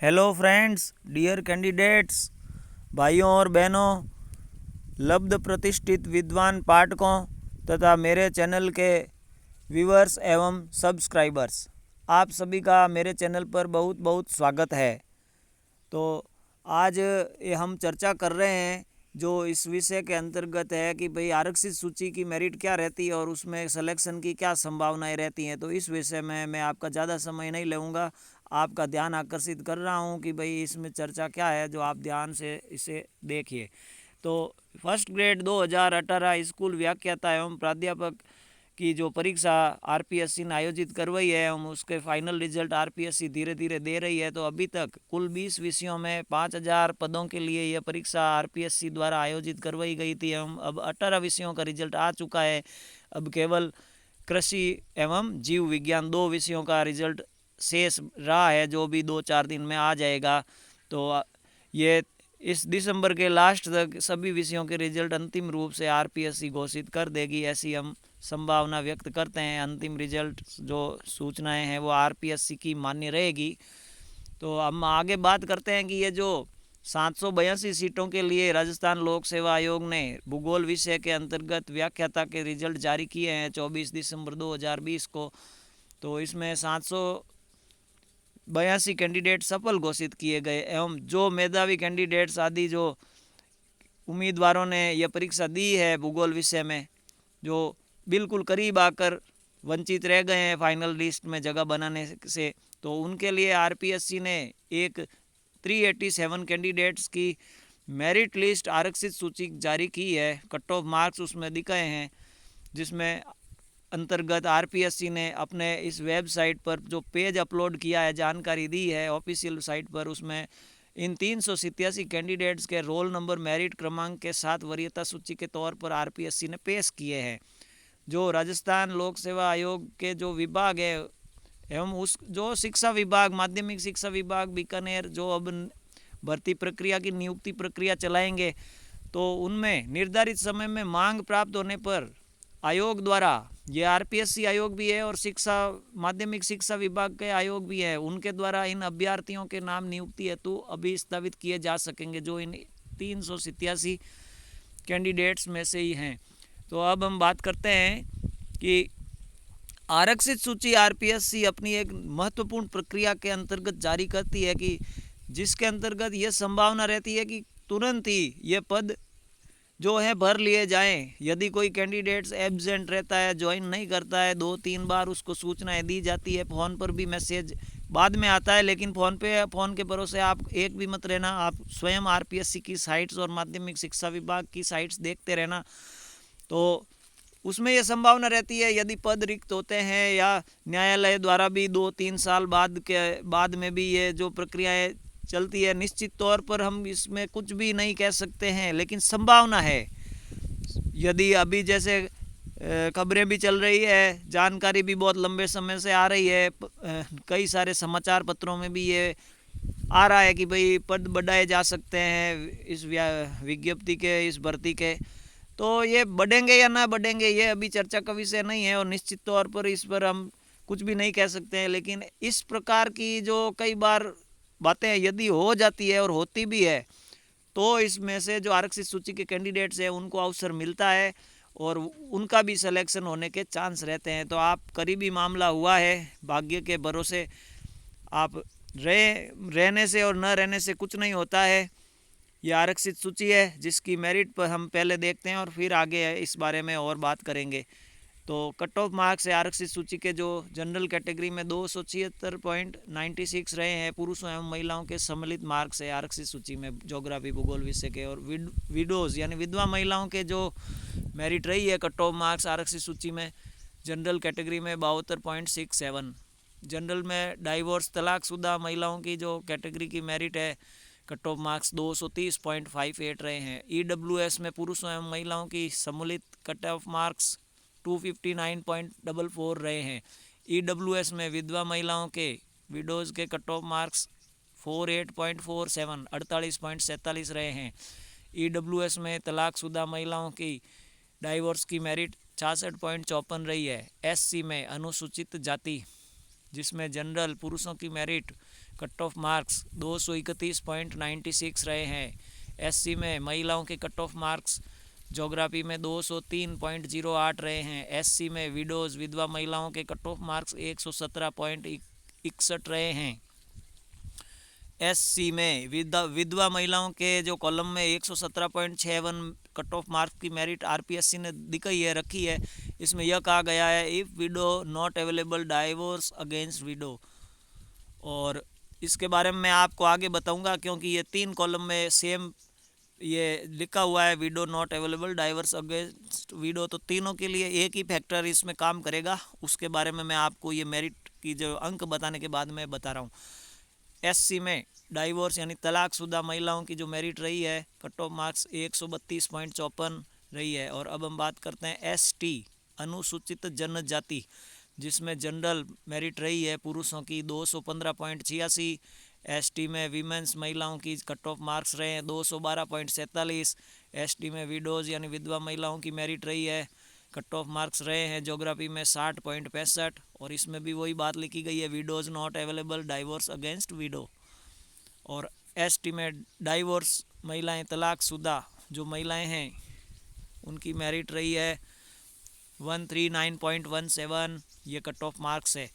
Hello friends, dear candidates, भाइयों और बहनों, लब्ध प्रतिष्ठित विद्वान पाठकों तथा मेरे चैनल के व्यूअर्स एवं सब्सक्राइबर्स, आप सभी का मेरे चैनल पर बहुत बहुत स्वागत है। तो आज ये हम चर्चा कर रहे हैं जो इस विषय के अंतर्गत है कि भाई आरक्षित सूची की मेरिट क्या रहती है और उसमें सिलेक्शन की क्या संभावनाएं रहती हैं। तो इस विषय में मैं आपका ज़्यादा समय नहीं लूँगा, आपका ध्यान आकर्षित कर रहा हूं कि भाई इसमें चर्चा क्या है, जो आप ध्यान से इसे देखिए। तो फर्स्ट ग्रेड 2018 स्कूल व्याख्याता एवं प्राध्यापक की जो परीक्षा आरपीएससी ने आयोजित करवाई है, हम उसके फाइनल रिजल्ट आरपीएससी धीरे धीरे दे रही है। तो अभी तक कुल 20 विषयों में 5000 पदों के लिए यह परीक्षा आरपीएससी द्वारा आयोजित करवाई गई थी। हम अब 18 विषयों का रिजल्ट आ चुका है। अब केवल कृषि एवं जीव विज्ञान 2 विषयों का रिजल्ट शेष रहा है, जो भी 2-4 दिन में आ जाएगा। तो ये इस दिसंबर के लास्ट तक सभी विषयों के रिजल्ट अंतिम रूप से आरपीएससी घोषित कर देगी, ऐसी हम संभावना व्यक्त करते हैं। अंतिम रिजल्ट जो सूचनाएं हैं वो आरपीएससी की मान्य रहेगी। तो हम आगे बात करते हैं कि ये जो 782 सीटों के लिए राजस्थान लोक सेवा आयोग ने भूगोल विषय के अंतर्गत व्याख्याता के रिजल्ट जारी किए हैं 24 दिसंबर 2020 को। तो इसमें 782 कैंडिडेट सफल घोषित किए गए एवं जो मेधावी कैंडिडेट्स आदि जो उम्मीदवारों ने यह परीक्षा दी है भूगोल विषय में, जो बिल्कुल करीब आकर वंचित रह गए हैं फाइनल लिस्ट में जगह बनाने से, तो उनके लिए आरपीएससी ने एक 387 कैंडिडेट्स की मेरिट लिस्ट आरक्षित सूची जारी की है। कट ऑफ मार्क्स उसमें दिखाए हैं, जिसमें अंतर्गत आरपीएससी ने अपने इस वेबसाइट पर जो पेज अपलोड किया है, जानकारी दी है ऑफिशियल साइट पर, उसमें इन 387 कैंडिडेट्स के रोल नंबर मेरिट क्रमांक के साथ वरीयता सूची के तौर पर आरपीएससी ने पेश किए हैं। जो राजस्थान लोक सेवा आयोग के जो विभाग है एवं उस जो शिक्षा विभाग, माध्यमिक शिक्षा विभाग बीकानेर, जो अब भर्ती प्रक्रिया की नियुक्ति प्रक्रिया चलाएंगे, तो उनमें निर्धारित समय में मांग प्राप्त होने पर आयोग द्वारा, ये आरपीएससी आयोग भी है और शिक्षा माध्यमिक शिक्षा विभाग के आयोग भी है, उनके द्वारा इन अभ्यर्थियों के नाम नियुक्ति हेतु अभी स्थापित किए जा सकेंगे, जो इन 387 कैंडिडेट्स में से ही हैं। तो अब हम बात करते हैं कि आरक्षित सूची आरपीएससी अपनी एक महत्वपूर्ण प्रक्रिया के अंतर्गत जारी करती है कि जिसके अंतर्गत यह संभावना रहती है कि तुरंत ही ये पद जो है भर लिए जाएं। यदि कोई कैंडिडेट्स एब्सेंट रहता है, ज्वाइन नहीं करता है, 2-3 बार उसको सूचनाएं दी जाती है, फ़ोन पर भी मैसेज बाद में आता है, लेकिन फ़ोन के भरोसे आप एक भी मत रहना। आप स्वयं आरपीएससी की साइट्स और माध्यमिक शिक्षा विभाग की साइट्स देखते रहना। तो उसमें यह संभावना रहती है यदि पद रिक्त होते हैं या न्यायालय द्वारा भी 2-3 साल बाद में भी ये जो प्रक्रियाएं चलती है, निश्चित तौर पर हम इसमें कुछ भी नहीं कह सकते हैं, लेकिन संभावना है। यदि अभी जैसे खबरें भी चल रही है, जानकारी भी बहुत लंबे समय से आ रही है, कई सारे समाचार पत्रों में भी ये आ रहा है कि भाई पद बढ़ाए जा सकते हैं इस विज्ञप्ति के, इस भर्ती के। तो ये बढ़ेंगे या ना बढ़ेंगे ये अभी चर्चा का विषय नहीं है और निश्चित तौर पर इस पर हम कुछ भी नहीं कह सकते हैं, लेकिन इस प्रकार की जो कई बार बातें यदि हो जाती है और होती भी है, तो इसमें से जो आरक्षित सूची के कैंडिडेट्स हैं उनको अवसर मिलता है और उनका भी सिलेक्शन होने के चांस रहते हैं। तो आप करीबी मामला हुआ है, भाग्य के भरोसे आप रहने से और न रहने से कुछ नहीं होता है। ये आरक्षित सूची है जिसकी मेरिट पर हम पहले देखते हैं और फिर आगे इस बारे में और बात करेंगे। तो कट ऑफ मार्क्स है आरक्षित सूची के, जो जनरल कैटेगरी में 276.96 रहे हैं पुरुषों एवं महिलाओं के सम्मिलित मार्क्स है आरक्षित सूची में ज्योग्राफी भूगोल विषय के। और विडोज यानी विधवा महिलाओं के जो मेरिट रही है कट ऑफ मार्क्स आरक्षित सूची में, जनरल कैटेगरी में 72.67। जनरल में डाइवोर्स तलाकशुदा महिलाओं की जो कैटेगरी की मेरिट है कट ऑफ मार्क्स 230.58 रहे हैं। ईडब्ल्यूएस में पुरुषों एवं महिलाओं की सम्मिलित कट ऑफ मार्क्स 259.44 रहे हैं। ईडब्ल्यूएस में विधवा महिलाओं के, विडोज के कट ऑफ मार्क्स 48.47 48.47 रहे हैं। ईडब्ल्यूएस में तलाकशुदा महिलाओं की डाइवोर्स की मेरिट 66.54 रही है। एससी में अनुसूचित जाति, जिसमें जनरल पुरुषों की मेरिट कट ऑफ मार्क्स 231.96 रहे हैं। एससी में महिलाओं के कट ऑफ मार्क्स ज्योग्राफी में 203.08 रहे हैं। एससी में विडोज़ विधवा महिलाओं के कट ऑफ मार्क्स 117.61 रहे हैं। एससी में विधवा महिलाओं के जो कॉलम में 117.61 कट ऑफ मार्क्स की मेरिट आरपीएससी ने दिखाई है, रखी है। इसमें यह कहा गया है if window not available divorce against window, और इसके बारे में मैं आपको आगे बताऊंगा क्योंकि ये 3 कॉलम में सेम ये लिखा हुआ है, window not available diverse against window, तो तीनों के लिए एक ही फैक्टर इसमें काम करेगा। उसके बारे में मैं आपको ये मेरिट की जो अंक बताने के बाद मैं बता रहा हूँ। एससी में डाइवोर्स यानी तलाकशुदा महिलाओं की जो मेरिट रही है कट ऑफ मार्क्स 132.54 रही है। और अब हम बात करते हैं एसटी अनुसूचित जनजाति, जिसमें जनरल मेरिट रही है पुरुषों की 215.86। एसटी में वीमेंस महिलाओं की कट ऑफ मार्क्स रहे हैं 212.47। एसटी में विडोज़ यानी विधवा महिलाओं की मेरिट रही है कट ऑफ मार्क्स रहे हैं ज्योग्राफी में 60.65। और इसमें भी वही बात लिखी गई है, widows not available divorce against window. और एसटी में डाइवोर्स महिलाएं तलाकशुदा जो महिलाएं हैं उनकी मेरिट रही है 139.17, ये कट ऑफ मार्क्स है।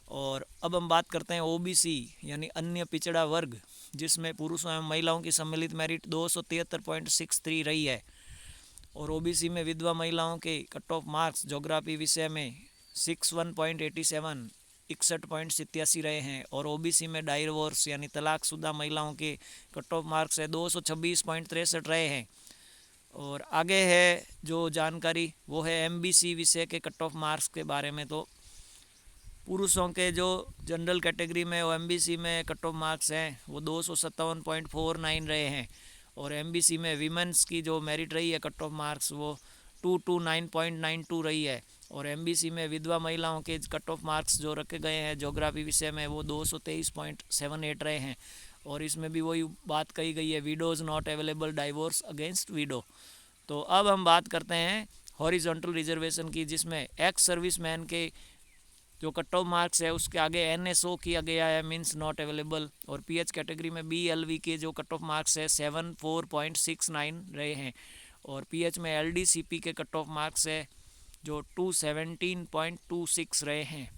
और अब हम बात करते हैं ओबीसी यानी अन्य पिछड़ा वर्ग, जिसमें पुरुषों एवं महिलाओं की सम्मिलित मेरिट 273.63 रही है। और ओबीसी में विधवा महिलाओं के कट ऑफ मार्क्स ज्योग्राफी विषय में 61.87 61.87 रहे हैं। और ओबीसी में डाइवोर्स यानी तलाकशुदा महिलाओं के कट ऑफ मार्क्स है 226.63 रहे हैं। और आगे है जो जानकारी वो है एमबीसी विषय के कट ऑफ मार्क्स के बारे में। तो पुरुषों के जो जनरल कैटेगरी में वो एमबीसी में कट ऑफ मार्क्स हैं वो 257.49 रहे हैं। और एमबीसी में वीमेंस की जो मेरिट रही है कट ऑफ मार्क्स वो 229.92 रही है। और एमबीसी में विधवा महिलाओं के कट ऑफ मार्क्स जो रखे गए हैं ज्योग्राफी विषय में वो 223.78 रहे हैं। और इसमें भी वही बात कही गई है, widows not available divorce against window. तो अब हम बात करते हैं हॉरिजॉन्टल रिजर्वेशन की, जिसमें एक्स सर्विसमैन के जो कट ऑफ मार्क्स है उसके आगे एनएसओ किया गया है, मींस नॉट अवेलेबल। और पीएच कैटेगरी में बीएलवी के जो कट ऑफ मार्क्स है 74.69 रहे हैं। और पीएच में एलडीसीपी के कट ऑफ मार्क्स है जो 217.26 रहे हैं।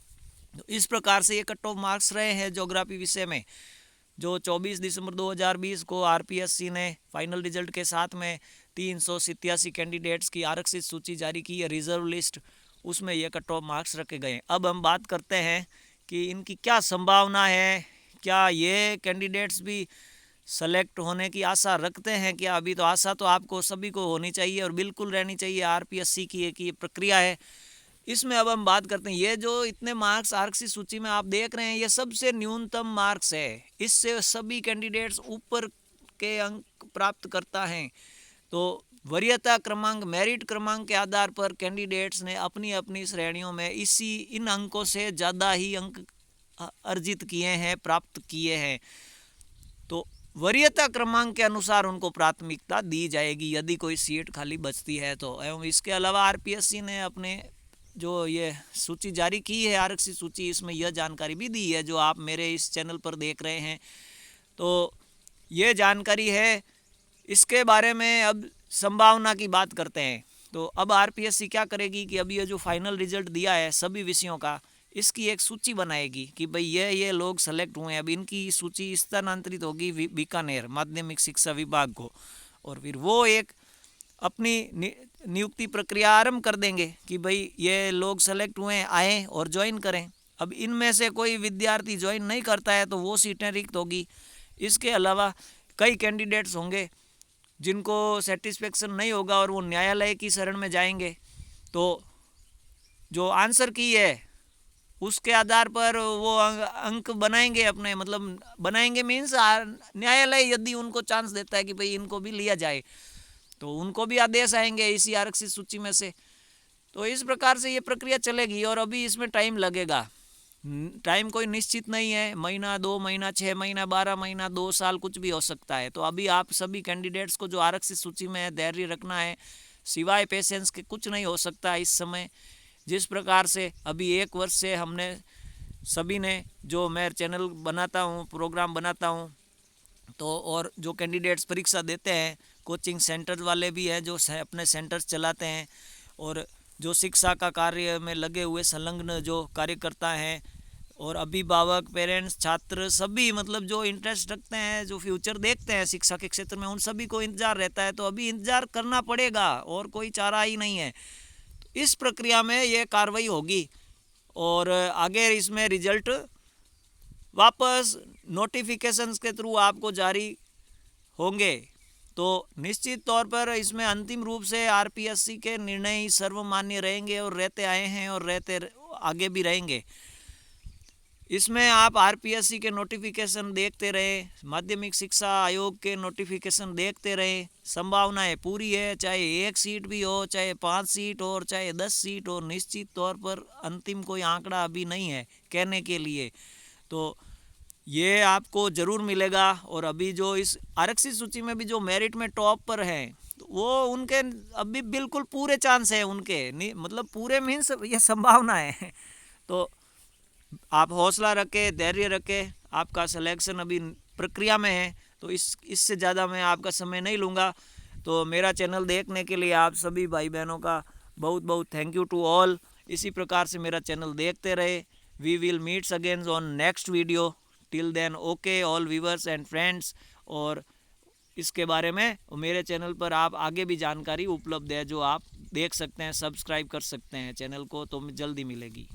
तो इस प्रकार से ये कट ऑफ मार्क्स रहे हैं ज्योग्राफी विषय में, जो 24 दिसंबर 2020 को आरपीएससी ने फाइनल रिजल्ट के साथ में 387 कैंडिडेट्स की आरक्षित सूची जारी की है, रिजर्व लिस्ट, उसमें ये कट ऑफ मार्क्स रखे गए। अब हम बात करते हैं कि इनकी क्या संभावना है, क्या ये कैंडिडेट्स भी सेलेक्ट होने की आशा रखते हैं क्या? अभी तो आशा तो आपको सभी को होनी चाहिए और बिल्कुल रहनी चाहिए। आरपीएससी की एक ये प्रक्रिया है। इसमें अब हम बात करते हैं, ये जो इतने मार्क्स आरक्षित सूची में आप देख रहे हैं ये सबसे न्यूनतम मार्क्स है, इससे सभी कैंडिडेट्स ऊपर के अंक प्राप्त करता है। तो वरीयता क्रमांक मेरिट क्रमांक के आधार पर कैंडिडेट्स ने अपनी अपनी श्रेणियों में इन अंकों से ज़्यादा ही अंक अर्जित किए हैं, प्राप्त किए हैं। तो वरीयता क्रमांक के अनुसार उनको प्राथमिकता दी जाएगी यदि कोई सीट खाली बचती है तो। एवं इसके अलावा आरपीएससी ने अपने जो ये सूची जारी की है आरक्षित सूची, इसमें यह जानकारी भी दी है जो आप मेरे इस चैनल पर देख रहे हैं। तो ये जानकारी है, इसके बारे में अब संभावना की बात करते हैं। तो अब आरपीएससी क्या करेगी कि अब ये जो फाइनल रिजल्ट दिया है सभी विषयों का, इसकी एक सूची बनाएगी कि भाई ये लोग सेलेक्ट हुए हैं। अब इनकी सूची स्थानांतरित होगी बीकानेर माध्यमिक शिक्षा विभाग को, और फिर वो एक अपनी नियुक्ति प्रक्रिया आरंभ कर देंगे कि भाई ये लोग सेलेक्ट हुए आए और ज्वाइन करें। अब इनमें से कोई विद्यार्थी ज्वाइन नहीं करता है तो वो सीटें रिक्त होगी। इसके अलावा कई कैंडिडेट्स होंगे जिनको सेटिस्फेक्शन नहीं होगा और वो न्यायालय की शरण में जाएंगे। तो जो आंसर की है उसके आधार पर वो अंक बनाएंगे अपने, मतलब बनाएंगे मीन्स न्यायालय यदि उनको चांस देता है कि भाई इनको भी लिया जाए तो उनको भी आदेश आएंगे इसी आरक्षित सूची में से। तो इस प्रकार से ये प्रक्रिया चलेगी और अभी इसमें टाइम लगेगा। टाइम कोई निश्चित नहीं है, महीना 2 महीना 6 महीना 12 महीना 2 साल कुछ भी हो सकता है। तो अभी आप सभी कैंडिडेट्स को जो आरक्षित सूची में है धैर्य रखना है, सिवाय पेशेंस के कुछ नहीं हो सकता इस समय। जिस प्रकार से अभी 1 वर्ष से हमने सभी ने, जो मैं चैनल बनाता हूँ, प्रोग्राम बनाता हूँ, तो और जो कैंडिडेट्स परीक्षा देते हैं, कोचिंग सेंटर वाले भी हैं जो अपने सेंटर्स चलाते हैं, और जो शिक्षा का कार्य में लगे हुए संलग्न जो कार्यकर्ता हैं, और अभिभावक, पेरेंट्स, छात्र सभी, मतलब जो इंटरेस्ट रखते हैं, जो फ्यूचर देखते हैं शिक्षा के क्षेत्र में, उन सभी को इंतज़ार रहता है। तो अभी इंतज़ार करना पड़ेगा और कोई चारा ही नहीं है। तो इस प्रक्रिया में ये कार्रवाई होगी और आगे इसमें रिजल्ट वापस नोटिफिकेशंस के थ्रू आपको जारी होंगे। तो निश्चित तौर पर इसमें अंतिम रूप से आरपीएससी के निर्णय ही सर्वमान्य रहेंगे और रहते आए हैं और रहते आगे भी रहेंगे। इसमें आप आरपीएससी के नोटिफिकेशन देखते रहें, माध्यमिक शिक्षा आयोग के नोटिफिकेशन देखते रहें। संभावनाएं पूरी है, चाहे 1 सीट भी हो, चाहे 5 सीट हो, चाहे 10 सीट हो, निश्चित तौर पर अंतिम कोई आंकड़ा अभी नहीं है कहने के लिए। तो ये आपको ज़रूर मिलेगा। और अभी जो इस आरक्षित सूची में भी जो मेरिट में टॉप पर हैं, तो वो उनके अभी बिल्कुल पूरे चांस है उनके, मतलब पूरे मीन्स ये संभावना है। तो आप हौसला रखें, धैर्य रखें, आपका सिलेक्शन अभी प्रक्रिया में है। तो इससे ज़्यादा मैं आपका समय नहीं लूँगा। तो मेरा चैनल देखने के लिए आप सभी भाई बहनों का बहुत बहुत थैंक यू टू ऑल। इसी प्रकार से मेरा चैनल देखते रहे। We will meets again on next video. Till then okay all viewers and friends. और इसके बारे में मेरे चैनल पर आप आगे भी जानकारी उपलब्ध है जो आप देख सकते हैं, सब्सक्राइब कर सकते हैं चैनल को, तो जल्दी मिलेगी।